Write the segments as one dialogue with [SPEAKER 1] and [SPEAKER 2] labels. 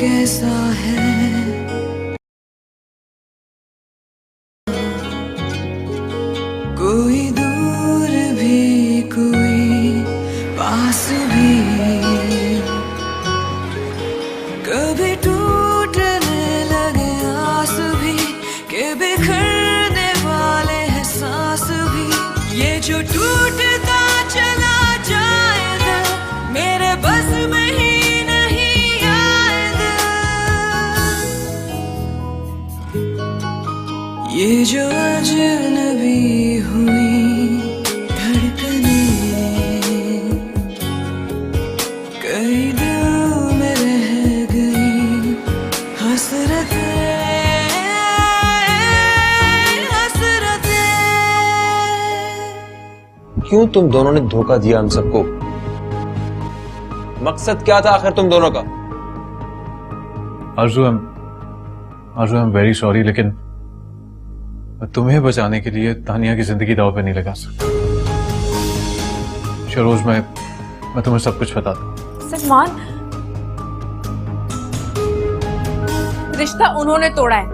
[SPEAKER 1] कैसा है, कोई दूर भी कोई पास भी, कभी टूटने लगे आस भी के बिखरने वाले हैं सांस भी। ये जो टूटता चला जाएगा मेरे बस में ही नहीं आएगा। ये जो अजनबी हुई धड़कने, कई दिल में रह गई हसरतें, हसरतें।
[SPEAKER 2] क्यों तुम दोनों ने धोखा दिया हम सबको? मकसद क्या था आखिर तुम दोनों का?
[SPEAKER 3] आरज़ू, आई एम वेरी सॉरी, लेकिन तुम्हें बचाने के लिए तानिया की जिंदगी दांव पे नहीं लगा सकता। शहरोज, मैं तुम्हें सब कुछ बताता हूँ।
[SPEAKER 4] सलमान, रिश्ता उन्होंने तोड़ा है,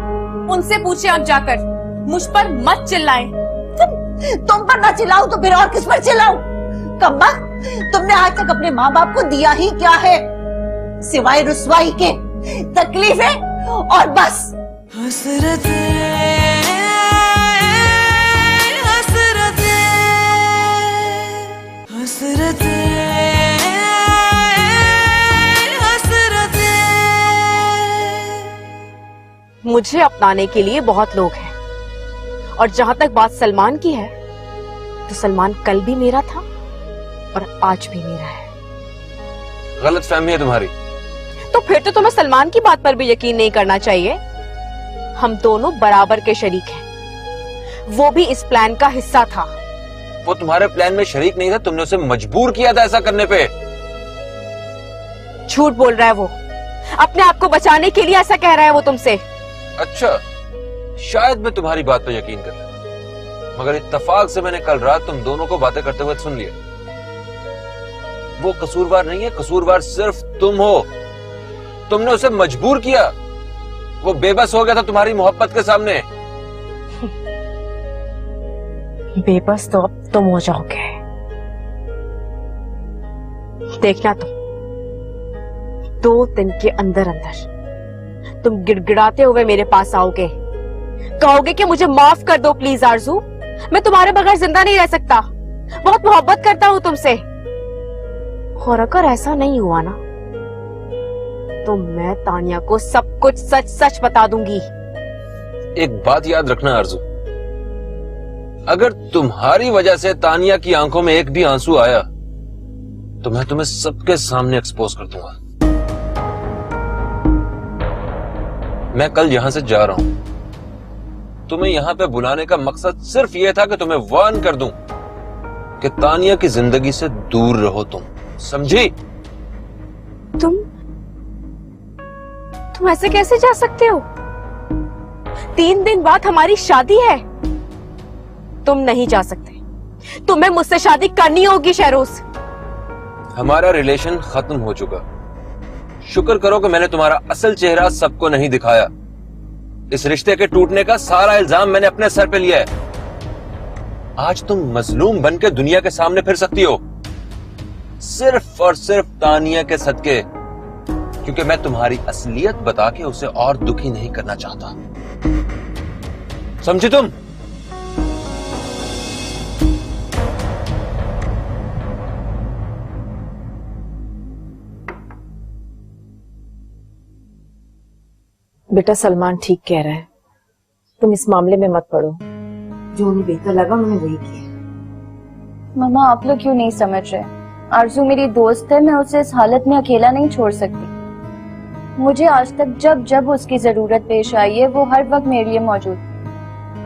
[SPEAKER 4] उनसे पूछे आप जाकर, मुझ पर मत चिल्लाएं।
[SPEAKER 5] तुम पर ना चिल्लाऊं तो फिर और किस पर चिल्लाऊं? कम्बख्त, तुमने आज तक अपने माँ बाप को दिया ही क्या है सिवाय रुसवाई के, तकलीफें और बस।
[SPEAKER 1] हसरतें, हसरतें, हसरतें, हसरतें।
[SPEAKER 4] मुझे अपनाने के लिए बहुत लोग हैं, और जहां तक बात सलमान की है तो सलमान कल भी मेरा था और आज भी मेरा है।
[SPEAKER 2] गलत फहमी है तुम्हारी।
[SPEAKER 4] तो फिर तो तुम्हें सलमान की बात पर भी यकीन नहीं करना चाहिए। हम दोनों बराबर के शरीक हैं, वो भी इस प्लान का हिस्सा था।
[SPEAKER 2] वो तुम्हारे प्लान में शरीक नहीं था, तुमने उसे मजबूर किया था ऐसा करने पे।
[SPEAKER 4] झूठ बोल रहा है वो, अपने आप को बचाने के लिए ऐसा कह रहा है वो तुमसे।
[SPEAKER 2] अच्छा, शायद मैं तुम्हारी बात पर यकीन कर लेता, मगर इत्तेफाक से मैंने कल रात तुम दोनों को बातें करते हुए सुन लिया। वो कसूरवार नहीं है, कसूरवार सिर्फ तुम हो। तुमने उसे मजबूर किया, वो बेबस हो गया था तुम्हारी मोहब्बत के सामने।
[SPEAKER 4] बेबस तो अब तुम हो जाओगे, देखना तुम। 2 दिन के अंदर अंदर तुम गिड़गिड़ाते हुए मेरे पास आओगे, कहोगे कि मुझे माफ कर दो प्लीज आरज़ू, मैं तुम्हारे बगैर जिंदा नहीं रह सकता, बहुत मोहब्बत करता हूं तुमसे। और अगर ऐसा नहीं हुआ ना तो मैं तानिया को सब कुछ सच सच बता दूंगी।
[SPEAKER 2] एक बात याद रखना आरज़ू, अगर तुम्हारी वजह से तानिया की आंखों में एक भी आंसू आया तो मैं तुम्हें सबके सामने एक्सपोज कर दूंगा। मैं कल यहां से जा रहा हूं, तुम्हें यहां पे बुलाने का मकसद सिर्फ यह था कि तुम्हें वार्न कर दूं कि तानिया की जिंदगी से दूर रहो। तुम समझी?
[SPEAKER 4] तुम ऐसे कैसे जा सकते हो? 3 दिन बाद हमारी शादी है। तुम नहीं जा सकते, तुम्हें मुझसे शादी करनी होगी शहरोज।
[SPEAKER 2] हमारा रिलेशन खत्म हो चुका। शुक्र करो कि मैंने तुम्हारा असल चेहरा सबको नहीं दिखाया। इस रिश्ते के टूटने का सारा इल्जाम मैंने अपने सर पे लिया है। आज तुम मजलूम बनकर दुनिया के सामने फिर सकती हो, सिर्फ और सिर्फ तानिया के सदके, क्योंकि मैं तुम्हारी असलियत बता के उसे और दुखी नहीं करना चाहता। समझी तुम?
[SPEAKER 6] बेटा, सलमान ठीक कह रहा है, तुम इस मामले में मत पड़ो। जो उन्हें बेहतर लगा उन्होंने वही किया।
[SPEAKER 7] मामा, आप लोग क्यों नहीं समझ रहे? आरज़ू मेरी दोस्त है, मैं उसे इस हालत में अकेला नहीं छोड़ सकती। मुझे आज तक जब जब उसकी जरूरत पेश आई है वो हर वक्त मेरे लिए मौजूद।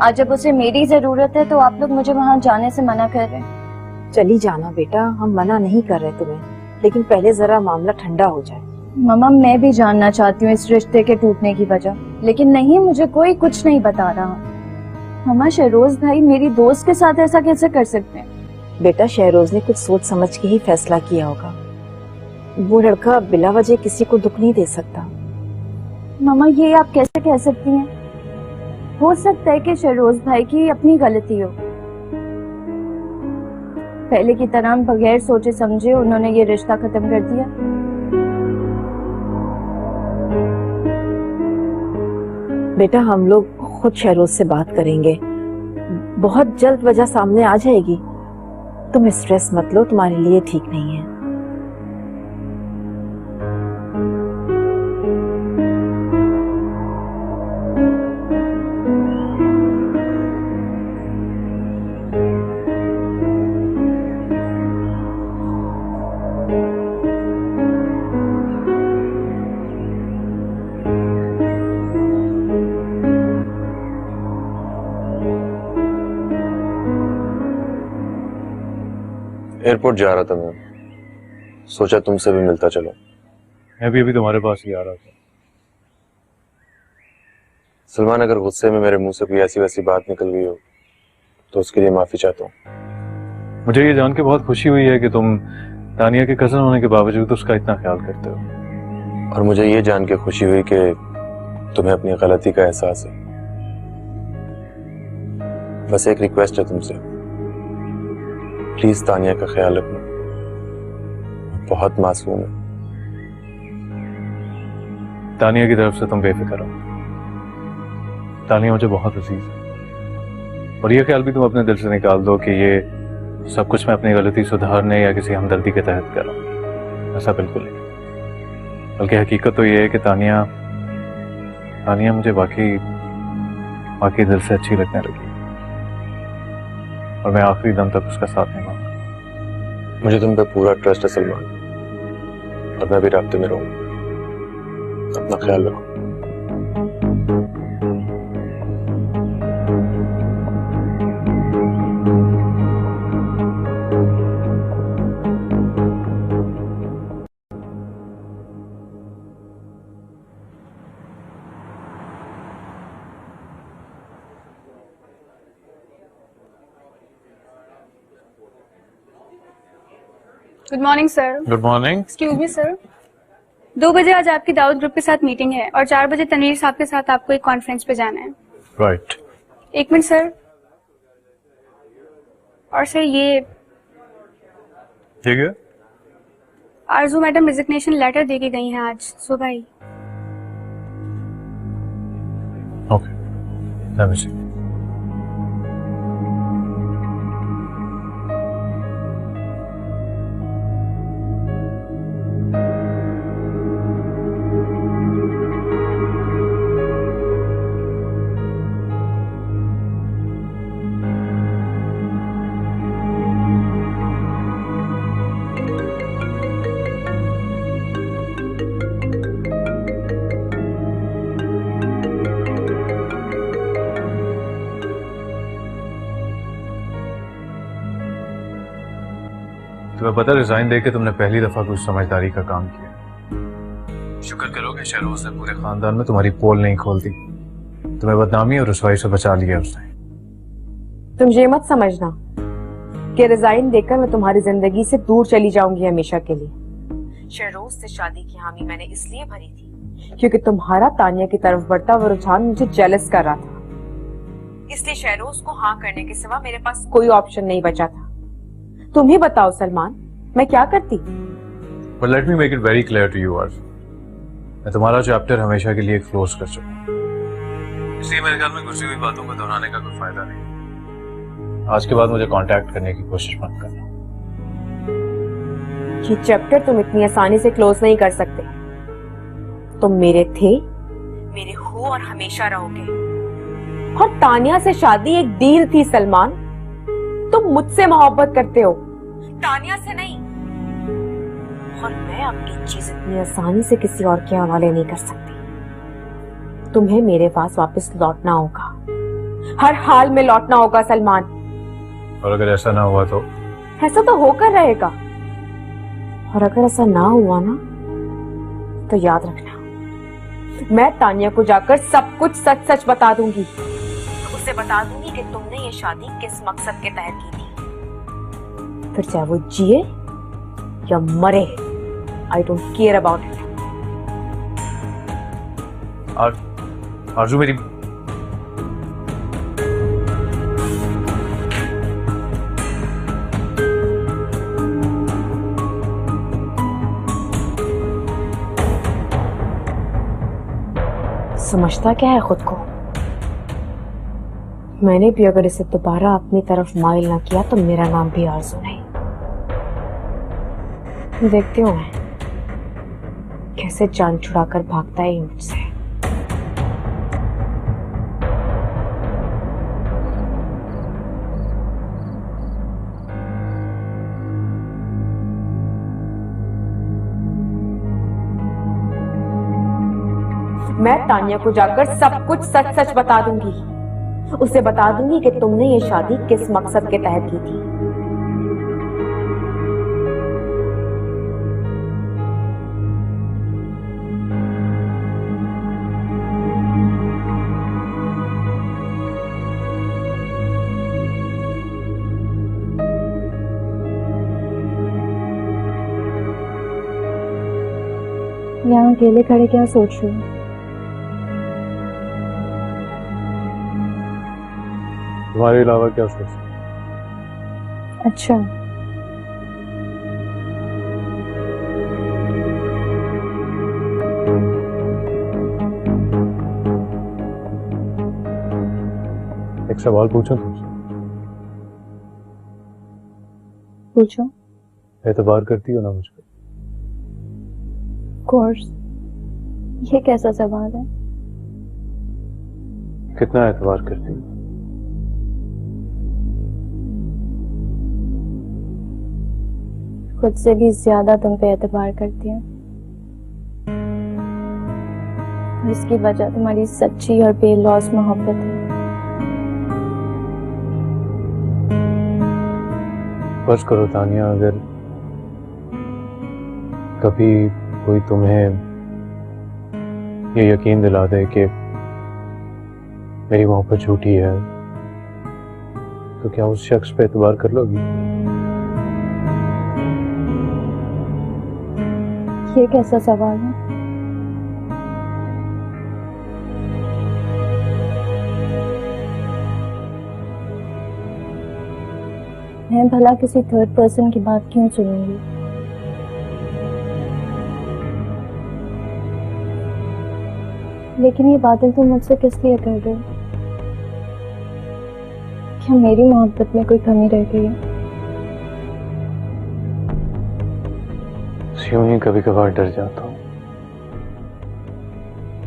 [SPEAKER 7] आज जब उसे मेरी जरूरत है तो आप लोग मुझे वहाँ जाने से मना कर रहे हैं।
[SPEAKER 6] चली जाना बेटा, हम मना नहीं कर रहे तुम्हें, लेकिन पहले जरा मामला ठंडा हो जाए।
[SPEAKER 7] मामा, मैं भी जानना चाहती हूँ इस रिश्ते के टूटने की वजह, लेकिन नहीं, मुझे कोई कुछ नहीं बता रहा। मामा, शहरोज भाई मेरी दोस्त के साथ ऐसा कैसे कर सकते हैं?
[SPEAKER 6] बेटा, शहरोज ने कुछ सोच समझ के ही फैसला किया होगा। वो लड़का बिला वजह किसी को दुख नहीं दे सकता।
[SPEAKER 7] मामा ये आप कैसे कह सकती हैं? हो सकता है कि शहरोज भाई की अपनी गलती हो। पहले की तरह बगैर सोचे समझे उन्होंने ये रिश्ता खत्म कर दिया।
[SPEAKER 6] बेटा हम लोग खुद शहरोज से बात करेंगे, बहुत जल्द वजह सामने आ जाएगी। तुम स्ट्रेस मत लो, तुम्हारे लिए ठीक नहीं है।
[SPEAKER 2] एयरपोर्ट जा रहा था मैं, सोचा तुमसे भी मिलता चलो।
[SPEAKER 3] मैं भी अभी तुम्हारे पास ही आ रहा था।
[SPEAKER 2] सलमान, अगर गुस्से में मेरे मुंह से कोई ऐसी वैसी बात निकल गई हो तो उसके लिए माफी चाहता हूँ।
[SPEAKER 3] मुझे ये जान के बहुत खुशी हुई है कि तुम तानिया के कजन होने के बावजूद उसका इतना ख्याल करते हो।
[SPEAKER 2] और मुझे ये जान के खुशी हुई कि तुम्हें अपनी गलती का एहसास है। बस एक रिक्वेस्ट है तुमसे, प्लीज तानिया का ख्याल रखना, बहुत मासूम है।
[SPEAKER 3] तानिया की तरफ से तुम बेफिक्र हो। तानिया मुझे बहुत अजीज है, और ये ख्याल भी तुम अपने दिल से निकाल दो कि ये सब कुछ मैं अपनी गलती सुधारने या किसी हमदर्दी के तहत कर रहा हूं। ऐसा बिल्कुल नहीं, बल्कि हकीकत तो ये है कि तानिया मुझे वाकई दिल से अच्छी लगने लगी, और मैं आखिरी दम तक उसका साथ निभाऊंगा।
[SPEAKER 2] मुझे तुम पे पूरा ट्रस्ट है सलमान, और मैं भी राब्ते में रहूंगा। अपना ख्याल रखो।
[SPEAKER 8] Good morning sir.
[SPEAKER 3] Good morning.
[SPEAKER 8] Excuse me sir, 2 बजे आज आपकी दाऊद ग्रुप के साथ मीटिंग है और 4 बजे तनवीर साहब के साथ आपको एक कॉन्फ्रेंस पे जाना है।
[SPEAKER 3] राइट।
[SPEAKER 8] एक मिनट सर। और सर ये
[SPEAKER 3] ठीक है।
[SPEAKER 8] आरजू मैडम रिजिग्नेशन लेटर दे के गई हैं आज सुबह ही।
[SPEAKER 3] ओके, लेट मी सी। तुम्हें पता, रिजाइन देके तुमने पहली दफा कुछ समझदारी का काम किया। शुक्र करो कि शहरोज ने पूरे खानदान में तुम्हारी पोल नहीं खोल दी। तुम्हें बदनामी और रुसवाई से बचा लिया उसने।
[SPEAKER 6] तुम ये मत समझना कि रिजाइन देकर मैं तुम्हारी जिंदगी से दूर चली जाऊंगी हमेशा के लिए। शहरोज से शादी की हामी मैंने इसलिए भरी थी क्योंकि तुम्हारा तानिया की तरफ बढ़ता हुआ रुझान मुझे जेलस कर रहा था। इसलिए शहरोज को हाँ करने के सिवा मेरे पास कोई ऑप्शन नहीं बचा था। तुम ही बताओ सलमान, मैं क्या करती?
[SPEAKER 3] But let me make it very clear to you, आरज़ू। मैं तुम्हारा चैप्टर हमेशा के लिए क्लोज कर चुका हूँ, इसलिए मेरे ख्याल में गुजरी हुई बातों को दोहराने का कोई फायदा नहीं। आज के बाद मुझे कांटेक्ट करने की कोशिश मत करना।
[SPEAKER 6] ये चैप्टर तुम इतनी आसानी से क्लोज नहीं कर सकते। तुम मेरे थे, मेरे हो और हमेशा रहोगे। और तानिया से शादी एक डील थी सलमान। तुम मुझसे मोहब्बत करते हो, तानिया से नहीं। और मैं अपनी चीज इतनी आसानी से किसी और के हवाले नहीं कर सकती। तुम्हें मेरे पास वापस लौटना होगा, हर हाल में लौटना होगा सलमान।
[SPEAKER 3] और अगर ऐसा ना हुआ तो?
[SPEAKER 6] ऐसा तो होकर रहेगा। और अगर ऐसा ना हुआ ना, तो याद रखना, मैं तानिया को जाकर सब कुछ सच सच बता दूंगी। उसे बता दूंगी कि तुमने ये शादी किस मकसद के तहत की थी। फिर चाहे वो जिए या मरे, I don't care about it.
[SPEAKER 3] आरजू मेरी
[SPEAKER 4] समझता क्या है खुद को? मैंने भी अगर इसे दोबारा अपनी तरफ माइल ना किया तो मेरा नाम भी आरजू नहीं। देखती हूँ मैं कैसे जान छुड़ाकर भागता है ये मुझसे। मैं तानिया को जाकर सब कुछ सच सच बता दूंगी। उसे बता दूंगी कि तुमने ये शादी किस मकसद के तहत की थी।
[SPEAKER 7] यहाँ अकेले खड़े क्या सोच रहे हो?
[SPEAKER 3] तुम्हारे अलावा क्या सोच?
[SPEAKER 7] अच्छा,
[SPEAKER 3] एक सवाल पूछूं तुमसे?
[SPEAKER 7] पूछो।
[SPEAKER 3] एतबार करती हो ना मुझ पे?
[SPEAKER 7] कोर्स, ये कैसा सवाल है?
[SPEAKER 3] कितना एतबार करती हो?
[SPEAKER 7] खुद से भी ज्यादा तुम पे एतबार करती हूँ। इसकी वजह तुम्हारी सच्ची और बेलौस मोहब्बत है।
[SPEAKER 3] फर्ज करो तानिया, अगर कभी कोई तुम्हें ये यकीन दिला दे कि मेरी मोहब्बत झूठी है, तो क्या उस शख्स पे एतबार कर लोगी?
[SPEAKER 7] ये कैसा सवाल है? मैं भला किसी थर्ड पर्सन की बात क्यों सुनूंगी? लेकिन ये बातें तुम मुझसे किस लिए कर रहे हो? क्या मेरी मोहब्बत में कोई कमी रह गई है?
[SPEAKER 3] यूं ही कभी कभार डर जाता हूँ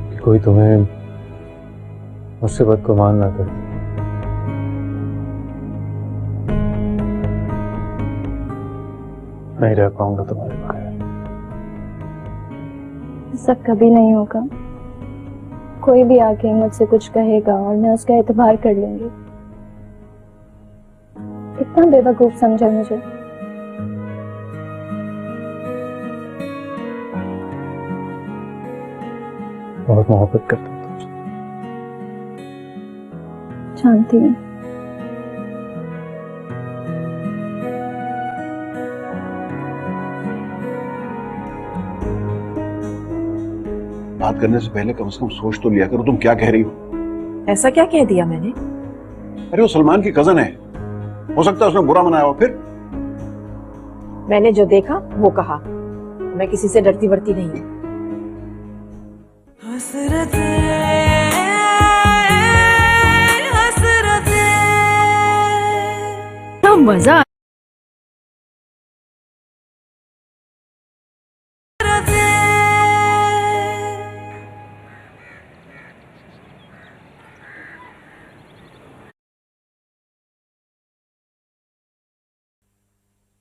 [SPEAKER 3] कि कोई तुम्हें मुझसे बदगुमान ना करे। नहीं रह पाऊंगा तुम्हारे बगैर।
[SPEAKER 7] ऐसा कभी नहीं होगा। कोई भी आके मुझसे कुछ कहेगा और मैं उसका एतबार कर लूंगी। कितना बेवकूफ समझा मुझे।
[SPEAKER 3] बहुत मोहब्बत करता हूँ तुमसे।
[SPEAKER 7] जानती हूँ।
[SPEAKER 9] बात करने से पहले कम से कम सोच तो लिया करो तुम क्या कह रही हो।
[SPEAKER 4] ऐसा क्या कह दिया मैंने?
[SPEAKER 9] अरे वो सलमान की कजन है, हो सकता है उसने बुरा मनाया हो। फिर
[SPEAKER 4] मैंने जो देखा वो कहा। मैं किसी से डरती वरती नहीं हूँ।
[SPEAKER 1] हसरतें हसरतें
[SPEAKER 4] मजा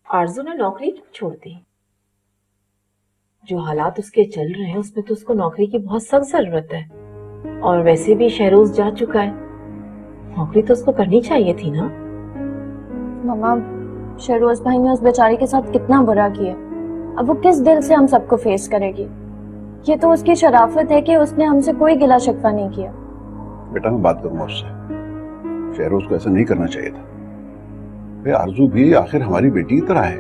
[SPEAKER 4] आरजू ने नौकरी क्यों छोड़ दी? जो हालात उसके चल रहे हैं उसमें तो उसको नौकरी की बहुत सख्त जरूरत है। और वैसे भी शहरोज जा चुका है, नौकरी तो उसको करनी चाहिए थी ना।
[SPEAKER 7] मम्मा, शहरोज भाई ने उस बेचारी के साथ कितना बुरा किया। अब वो किस दिल से हम सबको फेस करेगी? ये तो उसकी शराफत है कि उसने हमसे कोई गिला शिकवा नहीं किया।
[SPEAKER 9] बेटा मैं बात करूंगा उससे। शहरोज को ऐसा नहीं करना चाहिए था। आरजू भी आखिर हमारी बेटी की तरह है।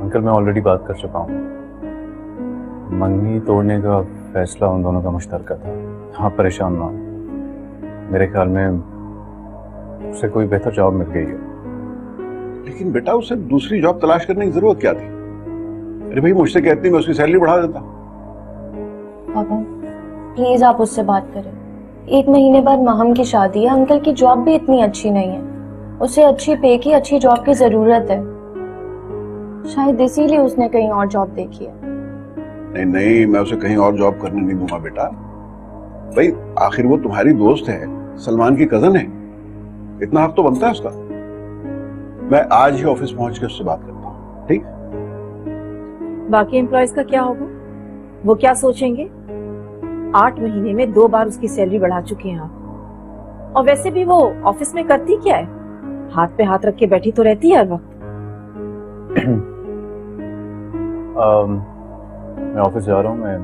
[SPEAKER 3] अंकल मैं ऑलरेडी बात कर चुका हूँ। मंगनी तोड़ने का फैसला उन दोनों का मुश्तरका था। हाँ, परेशान ना हो, मेरे ख्याल में उसे कोई बेहतर जॉब मिल गई है।
[SPEAKER 9] लेकिन बेटा उसे दूसरी जॉब तलाश करने की जरूरत क्या थी? अरे भाई मुझसे कहती मैं उसकी सैलरी बढ़ा देता।
[SPEAKER 7] पापा प्लीज आप उससे बात करें। 1 महीने बाद महम की शादी है, अंकल की जॉब भी इतनी अच्छी नहीं है, उसे अच्छी पे की अच्छी जॉब की जरूरत है, शायद इसीलिए उसने कहीं और जॉब देखी है।
[SPEAKER 9] नहीं नहीं, मैं उसे कहीं और जॉब करने नहीं दूंगा बेटा। भाई आखिर वो तुम्हारी दोस्त है, सलमान की कजन है, इतना हक तो बनता है उसका। मैं आज ही ऑफिस पहुंच के उससे बात करता हूँ, ठीक?
[SPEAKER 10] बाकी एम्प्लॉयज का क्या होगा? वो क्या सोचेंगे? 8 महीने में 2 बार उसकी सैलरी बढ़ा चुके हैं आप। और वैसे भी वो ऑफिस में करती क्या है? हाथ पे हाथ रख के बैठी तो रहती है हर वक्त।
[SPEAKER 3] मैं ऑफिस जा रहा हूँ, मैं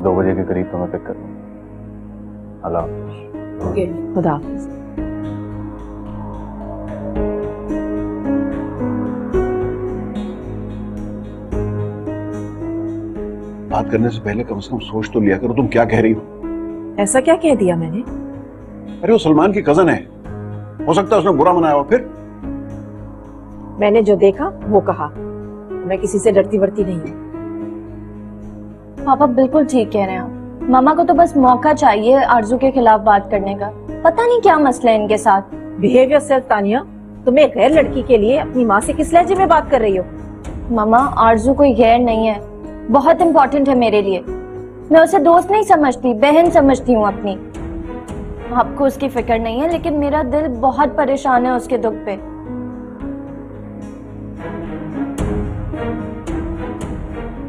[SPEAKER 3] 2 बजे के करीब तुम्हें पिक करूँगा। अल्लाह हाफ़िज़।
[SPEAKER 10] खुदा हाफ़िज़।
[SPEAKER 9] बात करने से पहले कम से कम सोच तो लिया करो तुम क्या कह रही हो।
[SPEAKER 10] ऐसा क्या कह दिया मैंने?
[SPEAKER 9] अरे वो सलमान की कजन है, हो सकता है उसने बुरा मनाया हो। फिर
[SPEAKER 10] मैंने जो देखा वो कहा, मैं किसी से डरती वरती नहीं हूँ।
[SPEAKER 7] पापा बिल्कुल ठीक कह रहे हैं आप। मामा को तो बस मौका चाहिए आरजू के खिलाफ बात करने का। पता नहीं क्या मसला है इनके साथ।
[SPEAKER 10] बिहेव योरसेल्फ तानिया, तुम एक गैर लड़की के लिए अपनी माँ से किस लहजे में बात कर रही हो?
[SPEAKER 7] मामा आरजू कोई गैर नहीं है, बहुत इम्पोर्टेंट है मेरे लिए। मैं उसे दोस्त नहीं समझती, बहन समझती हूँ अपनी। आपको उसकी फिक्र नहीं है, लेकिन मेरा दिल बहुत परेशान है उसके दुख पे।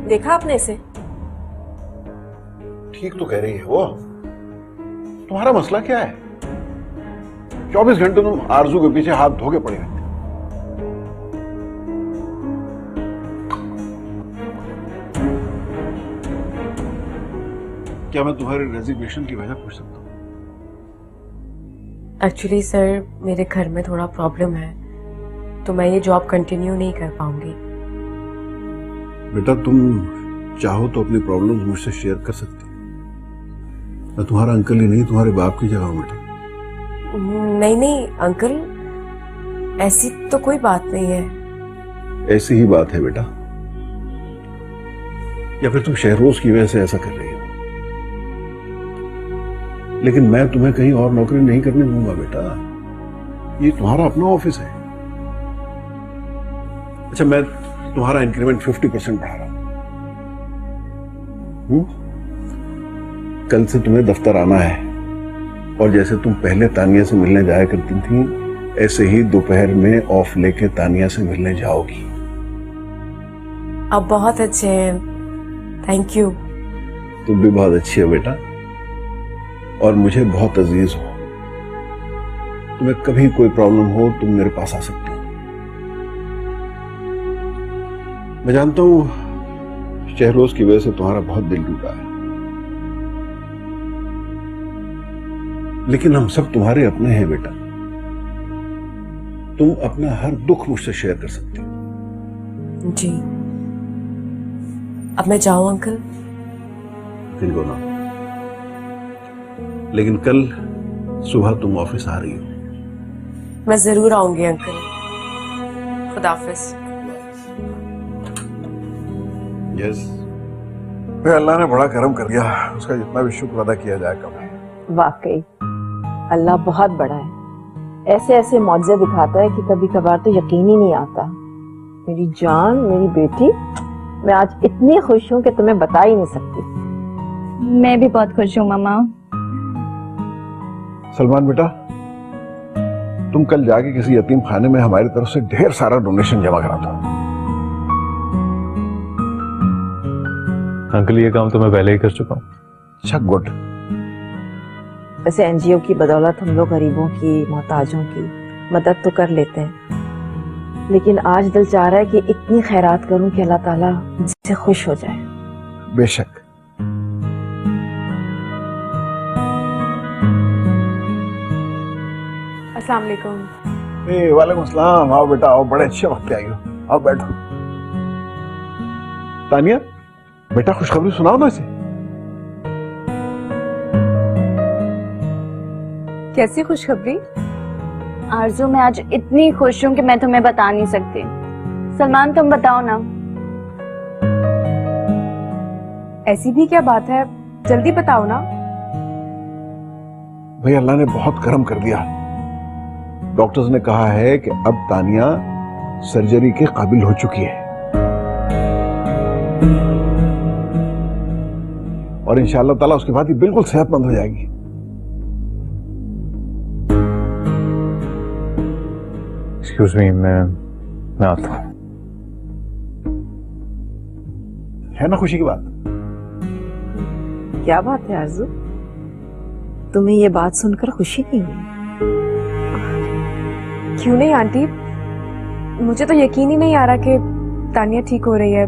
[SPEAKER 10] देखा आपने इसे?
[SPEAKER 9] ठीक तो कह रही है वो। तुम्हारा मसला क्या है? 24 घंटे तुम आरजू के पीछे हाथ धो के पड़े रहते। क्या मैं तुम्हारे रेजिग्नेशन की वजह पूछ सकता हूँ?
[SPEAKER 6] एक्चुअली सर मेरे घर में थोड़ा प्रॉब्लम है, तो मैं ये जॉब कंटिन्यू नहीं कर पाऊंगी।
[SPEAKER 9] बेटा तुम चाहो तो अपनी प्रॉब्लम्स मुझसे शेयर कर सकती हो। मैं तुम्हारा अंकल ही नहीं, तुम्हारे बाप की जगह हूं बेटा।
[SPEAKER 6] नहीं नहीं अंकल, ऐसी तो कोई बात नहीं है।
[SPEAKER 9] ऐसी ही बात है बेटा। या फिर तुम शहरोज की वजह से ऐसा कर रही हो? लेकिन मैं तुम्हें कहीं और नौकरी नहीं करने दूंगा बेटा, ये तुम्हारा अपना ऑफिस है। अच्छा मैं तुम्हारा इंक्रीमेंट 50% बढ़ा रहा हूं। कल से तुम्हें दफ्तर आना है, और जैसे तुम पहले तानिया से मिलने जाया करती थी, ऐसे ही दोपहर में ऑफ लेके तानिया से मिलने जाओगी।
[SPEAKER 6] आप बहुत अच्छे हैं, थैंक यू।
[SPEAKER 9] तुम भी बहुत अच्छी हो बेटा, और मुझे बहुत अजीज हो। तुम्हें कभी कोई प्रॉब्लम हो तुम मेरे पास आ सकती हो। मैं जानता हूं शहरोज की वजह से तुम्हारा बहुत दिल टूटा है, लेकिन हम सब तुम्हारे अपने हैं बेटा। तुम अपना हर दुख मुझसे शेयर कर सकती हो।
[SPEAKER 6] जी अब मैं जाऊं अंकल?
[SPEAKER 9] बिल्कुल ना, लेकिन कल सुबह तुम ऑफिस आ रही हो।
[SPEAKER 6] मैं जरूर आऊंगी अंकल। खुदा हाफिज।
[SPEAKER 9] यस, अल्लाह ने बड़ा करम कर दिया, उसका जितना भी शुक्र अदा किया जाए कम है।
[SPEAKER 10] वाकई अल्लाह बहुत बड़ा है, ऐसे ऐसे मौजे दिखाता है कि कभी कभार तो यकीन ही नहीं आता। मेरी जान, मेरी बेटी, मैं आज इतनी खुश हूँ कि तुम्हें बता ही नहीं सकती।
[SPEAKER 7] मैं भी बहुत खुश हूँ मामा।
[SPEAKER 9] सलमान बेटा, तुम कल जाके किसी यतीम खाने में हमारी तरफ से ढेर सारा डोनेशन जमा करा दो।
[SPEAKER 3] अंकल ये काम तो मैं पहले ही कर चुका हूँ।
[SPEAKER 9] अच्छा गुड।
[SPEAKER 10] वैसे एनजीओ की बदौलत हम लोग गरीबों की, मोहताजों की मदद तो कर लेते हैं, लेकिन आज दिल चाह रहा है कि इतनी खैरात करूं कि अल्लाह ताला मुझसे खुश हो जाए।
[SPEAKER 9] बेशक।
[SPEAKER 6] अस्सलाम वालेकुम।
[SPEAKER 9] वालेकुम अस्सलाम। आओ बेटा आओ, बड़े अच्छे वक्त पे आई हो, आओ बैठो। तानिया बेटा खुशखबरी सुनाओ ना इसे।
[SPEAKER 6] कैसी खुशखबरी?
[SPEAKER 7] आरजू, मैं आज इतनी खुश हूँ कि मैं तुम्हें बता नहीं सकती। सलमान, तुम बताओ ना।
[SPEAKER 6] ऐसी भी क्या बात है, जल्दी बताओ ना।
[SPEAKER 9] भाई अल्लाह ने बहुत करम कर दिया। डॉक्टर्स ने कहा है कि अब तानिया सर्जरी के काबिल हो चुकी है और इंशाअल्लाह ताला उसके बाद ही बिल्कुल सेहतमंद हो जाएगी।
[SPEAKER 3] एक्सक्यूज मी, मैं आता हूं।
[SPEAKER 9] है ना खुशी की बात?
[SPEAKER 10] क्या बात है आरजू, तुम्हें ये बात सुनकर खुशी नहीं हुई?
[SPEAKER 6] क्यों नहीं आंटी, मुझे तो यकीन ही नहीं आ रहा कि तानिया ठीक हो रही है।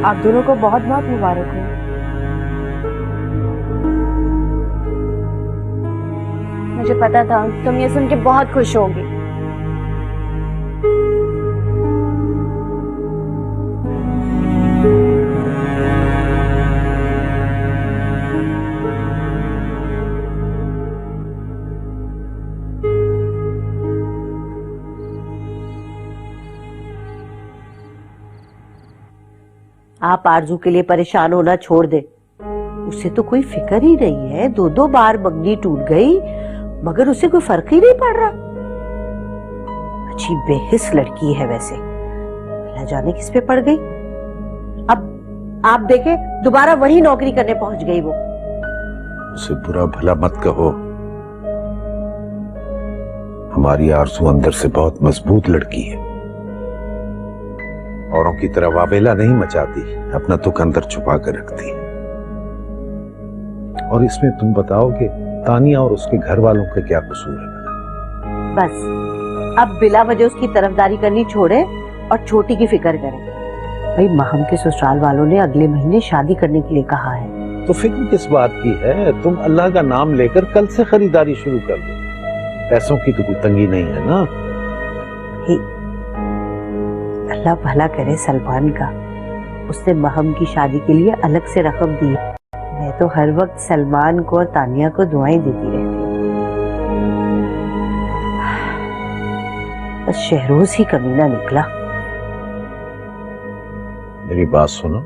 [SPEAKER 6] आप दोनों को बहुत बहुत मुबारक हो।
[SPEAKER 7] मुझे पता था तुम ये सुन के बहुत खुश होगी।
[SPEAKER 5] आप आरजू के लिए परेशान होना छोड़ दे। उसे तो कोई फिक्र ही नहीं है। 2-2 बार मंगनी टूट गई मगर उसे कोई फर्क ही नहीं पड़ रहा। अच्छी बेहिस लड़की है वैसे, न जाने किस पे पड़ गई। अब आप देखे दोबारा वही नौकरी करने पहुंच गई वो।
[SPEAKER 11] उसे बुरा भला मत कहो। हमारी आरज़ू अंदर से बहुत मजबूत लड़की है, औरों की तरह वावेला नहीं मचाती, अपना दुख अंदर छुपा कर रखती है। और इसमें तुम बताओ कि तानिया और उसके घर वालों का क्या कसूर है?
[SPEAKER 5] बस अब बिला वजह उसकी तरफदारी करनी छोड़े और छोटी की फिक्र करें। भाई महम के ससुराल वालों ने अगले महीने शादी करने के लिए कहा है।
[SPEAKER 11] तो फिक्र किस बात की है? तुम अल्लाह का नाम लेकर कल से खरीदारी शुरू कर दो। पैसों की तो कोई तंगी नहीं है ना।
[SPEAKER 5] अल्लाह भला करे सलमान का, उसने महम की शादी के लिए अलग से रकम दी। मैं तो हर वक्त सलमान को और तानिया को दुआएं देती रहती हूँ। बस शहरोज ही कमीना निकला।
[SPEAKER 11] मेरी बात सुनो,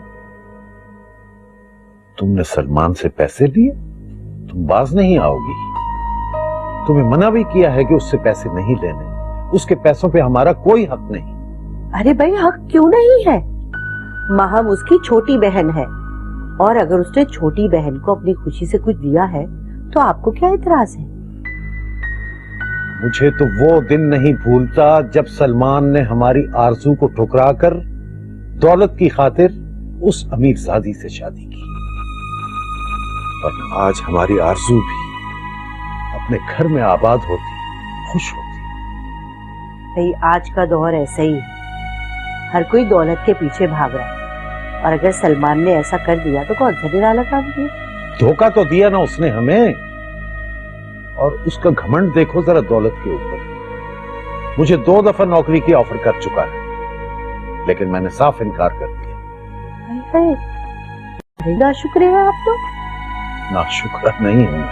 [SPEAKER 11] तुमने सलमान से पैसे लिए, तुम बाज नहीं आओगी। तुम्हें मना भी किया है कि उससे पैसे नहीं लेने, उसके पैसों पे हमारा कोई हक नहीं।
[SPEAKER 5] अरे भाई हक क्यों नहीं है? महम उसकी छोटी बहन है और अगर उसने छोटी बहन को अपनी खुशी से कुछ दिया है तो आपको क्या इतराज है?
[SPEAKER 11] मुझे तो वो दिन नहीं भूलता जब सलमान ने हमारी आरज़ू को ठुकरा कर दौलत की खातिर उस अमीरजादी से शादी की। और आज हमारी आरज़ू भी अपने घर में आबाद होती, खुश होती।
[SPEAKER 5] भाई आज का दौर ऐसा ही है, हर कोई दौलत के पीछे भाग रहा है और अगर सलमान ने ऐसा कर दिया तो कौन सा निराला काम किया?
[SPEAKER 11] धोखा तो दिया ना उसने हमें, और उसका घमंड देखो जरा दौलत के ऊपर। मुझे 2 दफा नौकरी की ऑफर कर चुका है लेकिन मैंने साफ इनकार कर दिया।
[SPEAKER 5] नाशुक्र है आप तो।
[SPEAKER 11] नाशुक्र नहीं हूं,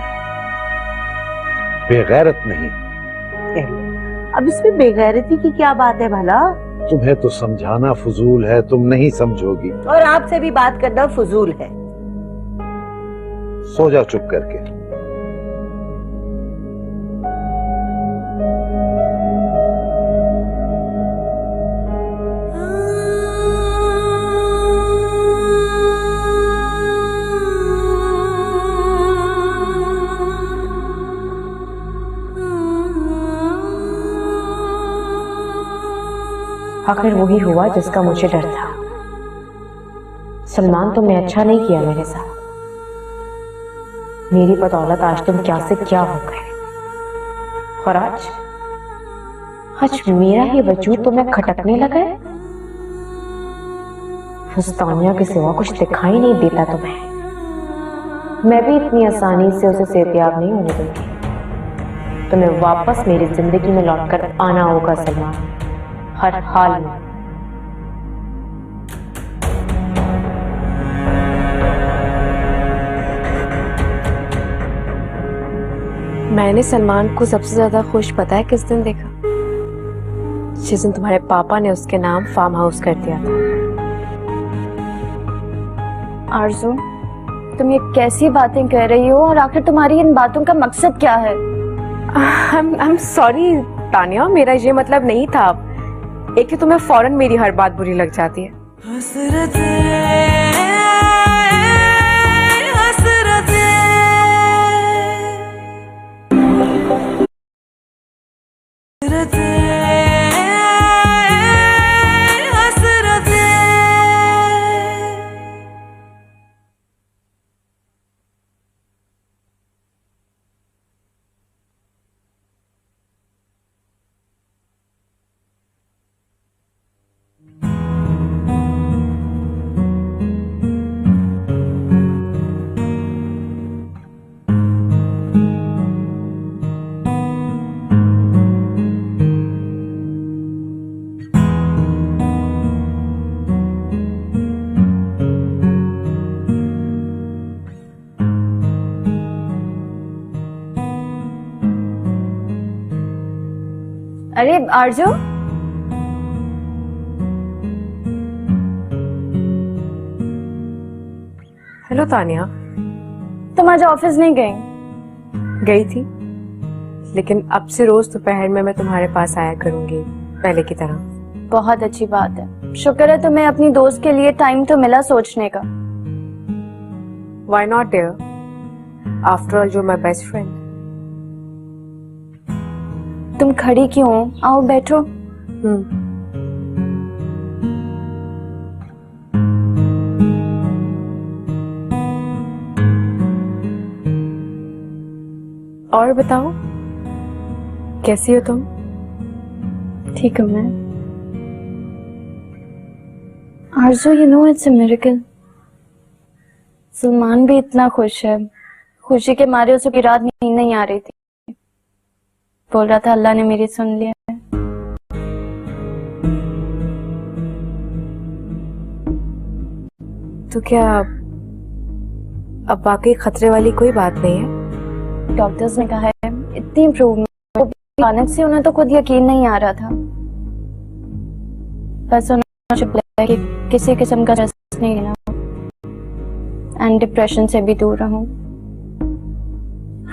[SPEAKER 11] बेगैरत नहीं।
[SPEAKER 5] अब इसमें बेगैरती की क्या बात है भला?
[SPEAKER 11] तुम्हें तो समझाना फजूल है, तुम नहीं समझोगी।
[SPEAKER 5] और आपसे भी बात करना फजूल है।
[SPEAKER 11] सो जाओ चुप करके।
[SPEAKER 6] आखिर वही हुआ जिसका मुझे डर था। सलमान, तुमने अच्छा नहीं किया मेरे साथ। मेरी बदौलत आज तुम क्या से क्या हो गए और आज मेरा ही वजूद तुम्हें खटकने लगा है। तानिया के सिवा कुछ दिखाई नहीं देता तुम्हें। मैं भी इतनी आसानी से उसे सेहतियाब नहीं होने दूंगी। तुम्हें वापस मेरी जिंदगी में लौटकर आना होगा सलमान, हर हाल में। मैंने सलमान को सबसे ज्यादा खुश पता है किस दिन देखा? जिस दिन तुम्हारे पापा ने उसके नाम फार्म हाउस कर दिया था।
[SPEAKER 7] आरजू, तुम ये कैसी बातें कह रही हो और आखिर तुम्हारी इन बातों का मकसद क्या है?
[SPEAKER 6] I'm sorry तानिया, मेरा ये मतलब नहीं था। एक तो तुम्हें फौरन मेरी हर बात बुरी लग जाती है।
[SPEAKER 7] अरे आरजू,
[SPEAKER 6] हेलो तानिया।
[SPEAKER 7] तुम आज ऑफिस नहीं गई?
[SPEAKER 6] गई थी, लेकिन अब से रोज दोपहर में मैं तुम्हारे पास आया करूंगी पहले की तरह।
[SPEAKER 7] बहुत अच्छी बात है। शुक्र है तुम्हें अपनी दोस्त के लिए टाइम तो मिला सोचने का।
[SPEAKER 6] Why not dear? After all, you're my best friend.
[SPEAKER 7] तुम खड़ी क्यों हो? आओ बैठो।
[SPEAKER 6] और बताओ, कैसी हो तुम?
[SPEAKER 7] ठीक हूँ मैं। आरज़ू, you know it's a miracle. Salman भी इतना खुश है। खुशी के मारे उसे रात नींद नहीं आ रही थी। बोल रहा था अल्लाह ने मेरी सुन लिया है।
[SPEAKER 6] तो क्या अब बाकी खतरे वाली कोई बात नहीं है?
[SPEAKER 7] डॉक्टर्स ने कहा है इतनी इम्प्रूवमेंट, अचानक से उन्हें तो खुद यकीन नहीं आ रहा था। बस उन्होंने चुप लिया कि किसी किस्म का स्ट्रेस नहीं लेना एंड डिप्रेशन से भी दूर रहूं।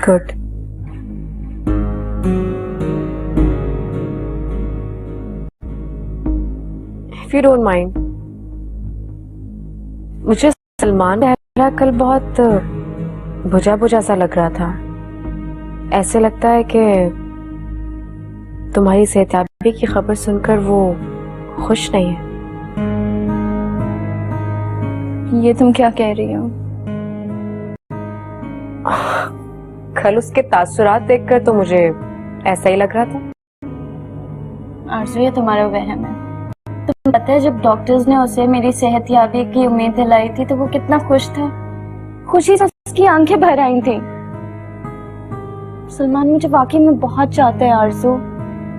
[SPEAKER 6] Good. If you don't mind, मुझे सलमान का कल बहुत बुझा बुझा सा लग रहा था। ऐसे लगता है कि तुम्हारी सेहतयाबी की खबर सुनकर वो खुश नहीं है।
[SPEAKER 7] ये तुम क्या कह रही हो?
[SPEAKER 6] कल उसके तासुरात देखकर तो मुझे ऐसा ही लग रहा था।
[SPEAKER 7] आरज़ू, ये तुम्हारा वहम है। तुम्हें पता है जब डॉक्टर्स ने उसे मेरी सेहतयाबी की उम्मीद दिलाई थी तो वो कितना खुश था। खुशी से उसकी आंखें भर आई थी। सलमान मुझे वाकई में बहुत चाहता है आरज़ू,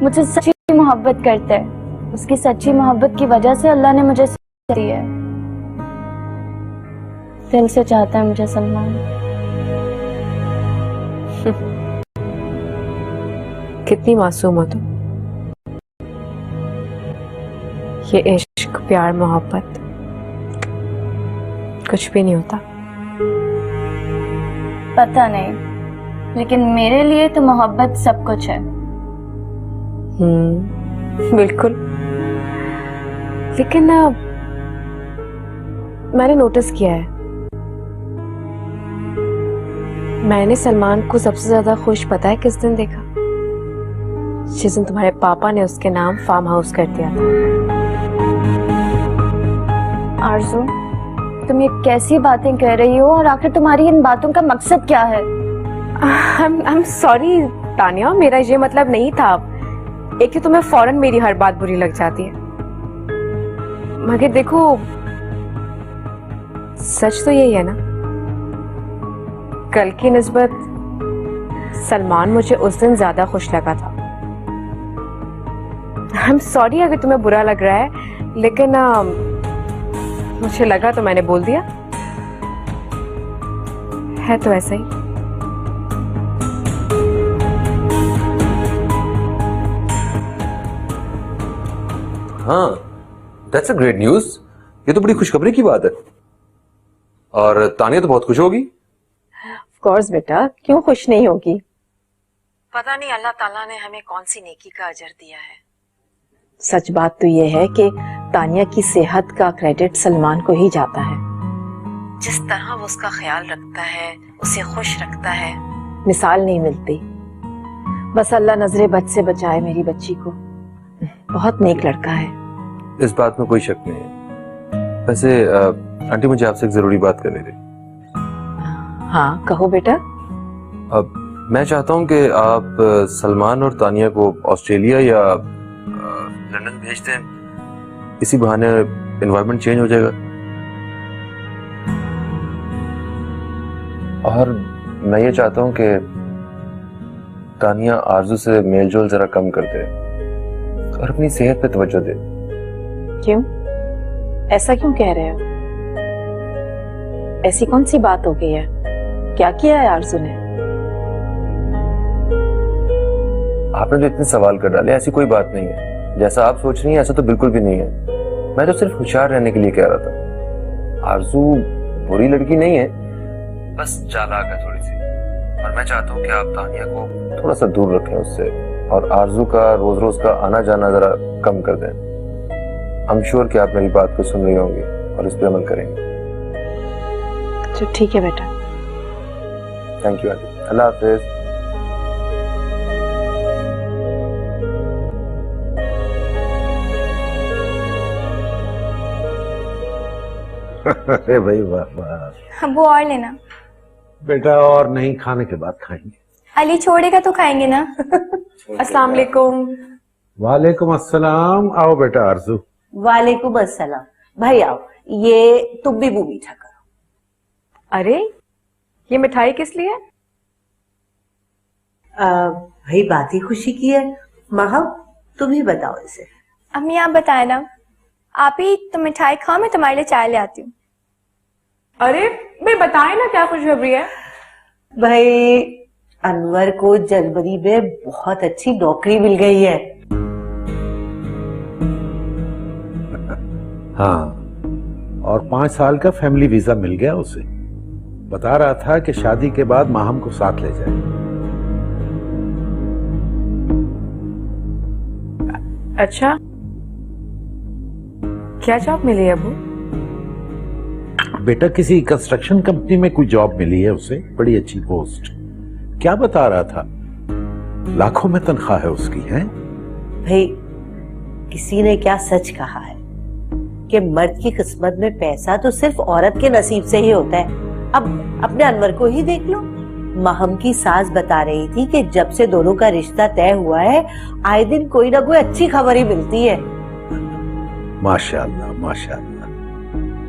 [SPEAKER 7] मुझे सच्ची मोहब्बत करता है। उसकी सच्ची मोहब्बत की वजह से अल्लाह ने मुझे दी है। दिल से चाहता है मुझे सलमान।
[SPEAKER 6] कितनी मासूम हो तुम। ये इश्क, प्यार, मोहब्बत कुछ भी नहीं होता।
[SPEAKER 7] पता नहीं, लेकिन मेरे लिए तो मोहब्बत सब कुछ है।
[SPEAKER 6] बिल्कुल। लेकिन मैंने नोटिस किया है, मैंने सलमान को सबसे ज्यादा खुश पता है किस दिन देखा? जिस दिन तुम्हारे पापा ने उसके नाम फार्म हाउस कर दिया था।
[SPEAKER 7] आरज़ू, तुम ये कैसी बातें कह रही हो और आखिर तुम्हारी इन बातों का मकसद क्या है?
[SPEAKER 6] I'm sorry तानिया, मेरा ये मतलब नहीं था। एक तो तुम्हें फौरन मेरी हर बात बुरी लग जाती है। मगर देखो, सच तो यही है ना, कल की निस्बत सलमान मुझे उस दिन ज्यादा खुश लगा था। I'm sorry अगर तुम्हें बुरा लग रहा है, लेकिन मुझे लगा तो मैंने बोल दिया। है तो ऐसा ही।
[SPEAKER 2] हाँ, दैट्स अ ग्रेट न्यूज। ये तो बड़ी खुशखबरी की बात है। और तानिया तो बहुत खुश होगी।
[SPEAKER 10] ऑफ कोर्स बेटा, क्यों खुश नहीं होगी। पता नहीं अल्लाह ताला ने हमें कौन सी नेकी का अजर दिया है। सच बात तो यह है कि तानिया की सेहत का क्रेडिट सलमान को ही जाता है। जिस तरह वो उसका ख्याल रखता है, उसे खुश रखता है, मिसाल नहीं मिलती। बस अल्लाह नजरे बद से बचाए मेरी बच्ची को। बहुत नेक लड़का है।
[SPEAKER 2] इस बात में कोई शक नहीं है। वैसे आंटी, मुझे आपसे एक जरूरी बात करनी थी।
[SPEAKER 10] हाँ कहो बेटा।
[SPEAKER 2] अब मैं चाहता हूँ कि आप सलमान और तानिया को ऑस्ट्रेलिया या लंदन भेज दें। इसी बहाने एनवायरनमेंट चेंज हो जाएगा। और मैं ये चाहता हूँ कि तानिया आरजू से मेलजोल जरा कम कर दे और अपनी सेहत पे तवज्जो दे।
[SPEAKER 10] क्यों? ऐसा क्यों कह रहे हो? ऐसी कौन सी बात हो गई है? क्या किया है आरजू ने?
[SPEAKER 2] आपने जो इतने सवाल कर डाले, ऐसी कोई बात नहीं है। जैसा आप सोच रही हैं ऐसा तो बिल्कुल भी नहीं है। मैं तो सिर्फ होशियार रहने के लिए कह रहा था। आरजू बुरी लड़की नहीं है, बस चालाक है थोड़ी सी। और मैं चाहता हूँ कि आप तानिया को थोड़ा सा दूर रखें उससे, और आरजू का रोज रोज का आना जाना जरा कम कर दें। आई एम श्योर कि आप मेरी बात को सुन रही होंगी और इस पर अमल करेंगे।
[SPEAKER 10] तो ठीक है बेटा।
[SPEAKER 2] Thank you aunty. अल्लाह हाफिज।
[SPEAKER 11] अरे भाई वाह वाह।
[SPEAKER 8] वो और लेना
[SPEAKER 11] बेटा, और नहीं, खाने के बाद खाएंगे।
[SPEAKER 8] अली छोड़ेगा तो खाएंगे ना।
[SPEAKER 6] अस्सलाम वालेकुम।
[SPEAKER 11] वालेकुम अस्सलाम। आओ बेटा आरजू।
[SPEAKER 5] वालेकुम अस्सलाम। भाई आओ, ये तुम भी मुंह मीठा करो।
[SPEAKER 6] अरे ये मिठाई किस लिए?
[SPEAKER 5] भाई बात ही खुशी की है। महब तुम ही बताओ इसे।
[SPEAKER 8] अम्मी आप बताए ना। आप ही तुम मिठाई खाओ, मैं तुम्हारे लिए चाय ले आती हूँ।
[SPEAKER 6] अरे भाई बताए ना क्या खुशखबरी है?
[SPEAKER 5] भाई अनवर को जनवरी में बहुत अच्छी नौकरी मिल गई है।
[SPEAKER 11] हाँ, और 5 साल का फैमिली वीजा मिल गया उसे। बता रहा था कि शादी के बाद माहम को साथ ले जाए।
[SPEAKER 6] अच्छा, क्या जॉब मिली है अबू?
[SPEAKER 11] बेटा किसी कंस्ट्रक्शन कंपनी में कोई जॉब मिली है उसे, बड़ी अच्छी पोस्ट। क्या बता रहा था, लाखों में तनख्वाह है उसकी। है
[SPEAKER 5] भाई किसी ने क्या सच कहा है कि मर्द की किस्मत में पैसा तो सिर्फ औरत के नसीब से ही होता है। अब अपने अनवर को ही देख लो। महम की सास बता रही थी कि जब से दोनों का रिश्ता तय हुआ है, आए दिन कोई ना कोई अच्छी खबर ही मिलती है।
[SPEAKER 11] माशाअल्लाह माशाअल्लाह।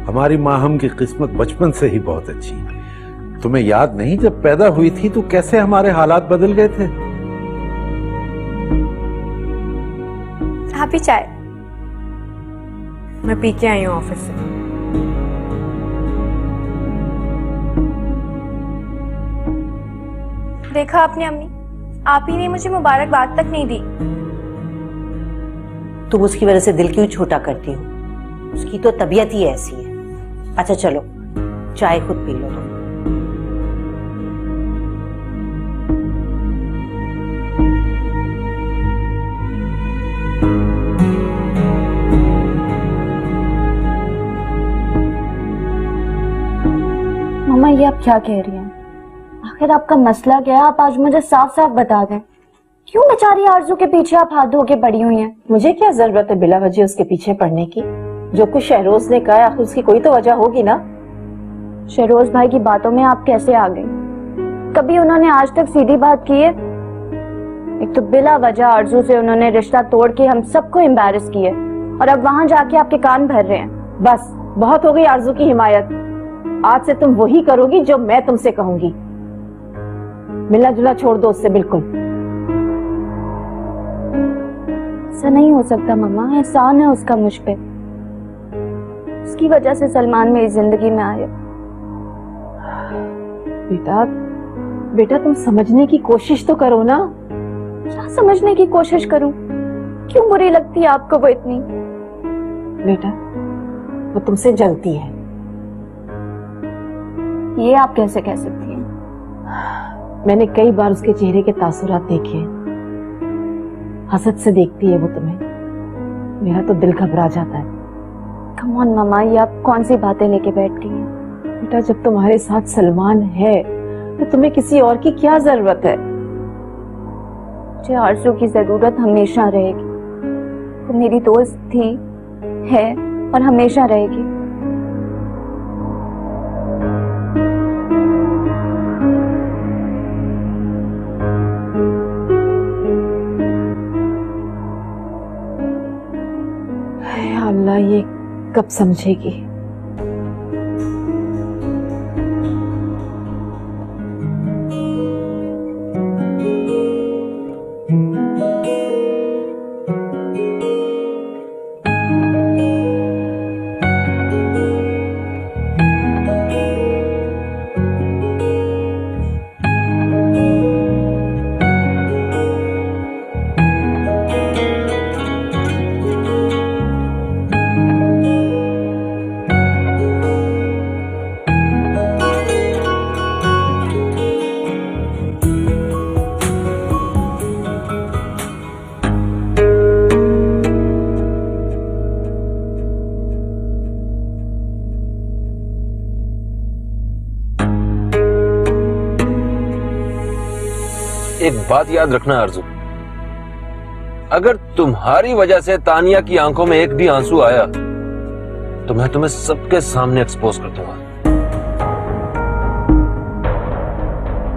[SPEAKER 11] हमारी माहम की किस्मत बचपन से ही बहुत अच्छी है। तुम्हें याद नहीं, जब पैदा हुई थी तो कैसे हमारे हालात बदल गए थे।
[SPEAKER 8] आप ही चाय।
[SPEAKER 6] मैं पी के आई हूँ ऑफिस से।
[SPEAKER 8] देखा आपने अम्मी, आप ही ने मुझे मुबारकबाद तक नहीं दी।
[SPEAKER 5] तुम उसकी वजह से दिल क्यों छोटा करती हो? उसकी तो तबीयत ही ऐसी है। अच्छा चलो चाय खुद पी लो तुम।
[SPEAKER 7] मम्मा ये आप क्या कह रही हैं? आखिर आपका मसला क्या है? आप आज मुझे साफ साफ बता दें। क्यों बेचारी आरजू के पीछे आप हाथ धो के पड़ी हुई हैं?
[SPEAKER 10] मुझे क्या जरूरत है बिला वजह उसके पीछे पड़ने की? जो कुछ शहरोज ने कहा आखिर उसकी कोई तो वजह होगी ना।
[SPEAKER 7] शहरोज भाई की बातों में आप कैसे आ गई? कभी उन्होंने आज तक सीधी बात की है? एक तो बिला वजह आरजू से उन्होंने रिश्ता तोड़ के हम सबको एम्बैरस किए और अब वहां जाके आपके कान भर रहे हैं।
[SPEAKER 10] बस बहुत हो गई आरजू की हिमायत। आज से तुम वही करोगी जो मैं तुमसे कहूंगी। मिलना जुलना छोड़ दो उससे बिल्कुल।
[SPEAKER 7] ऐसा नहीं हो सकता मम्मा, एहसान है उसका मुझ पे। उसकी वजह से सलमान मेरी जिंदगी में आए।
[SPEAKER 10] बेटा तुम समझने की कोशिश तो करो ना।
[SPEAKER 7] क्या समझने की कोशिश करूं? क्यों बुरी लगती है आपको वो इतनी?
[SPEAKER 10] बेटा, वो तुमसे जलती है।
[SPEAKER 7] ये आप कैसे कह सकती हैं?
[SPEAKER 10] मैंने कई बार उसके चेहरे के तासुरात देखे। हसद से देखती है वो तुम्हें। मेरा तो दिल घबरा जाता है।
[SPEAKER 7] कम ऑन मामा, ये आप कौन सी बातें लेके बैठ गई हैं?
[SPEAKER 10] बेटा, जब तुम्हारे साथ सलमान है तो तुम्हें किसी और की क्या जरूरत है?
[SPEAKER 7] मुझे आरज़ू की जरूरत हमेशा रहेगी। वो मेरी दोस्त थी, है और हमेशा रहेगी।
[SPEAKER 10] अल्लाह, ये कब समझेगी?
[SPEAKER 2] एक बात याद रखना आरज़ू, अगर तुम्हारी वजह से तानिया की आंखों में एक भी आंसू आया तो मैं तुम्हें सबके सामने एक्सपोज कर दूंगा।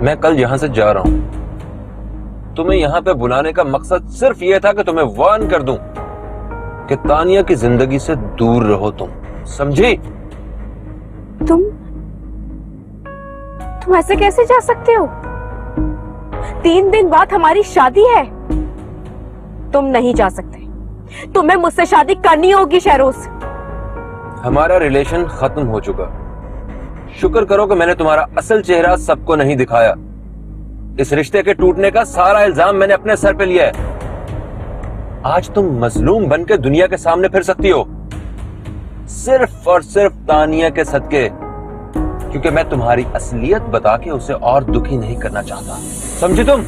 [SPEAKER 2] मैं कल यहां से जा रहा हूं। तुम्हें यहां पे बुलाने का मकसद सिर्फ यह था कि तुम्हें वार्न कर दूं कि तानिया की जिंदगी से दूर रहो। तुम समझी?
[SPEAKER 6] तुम ऐसे कैसे जा सकते हो? 3 दिन बाद हमारी शादी है। तुम नहीं जा सकते। तुम्हें मुझसे शादी करनी होगी शहरोज।
[SPEAKER 2] हमारा रिलेशन खत्म हो चुका। शुक्र करो कि मैंने तुम्हारा असल चेहरा सबको नहीं दिखाया। इस रिश्ते के टूटने का सारा इल्जाम मैंने अपने सर पे लिया है। आज तुम मजलूम बनकर दुनिया के सामने फिर सकती हो, सिर्फ और सिर्फ तानिया के सदके, क्योंकि मैं तुम्हारी असलियत बता के उसे और दुखी नहीं करना चाहता। समझी तुम?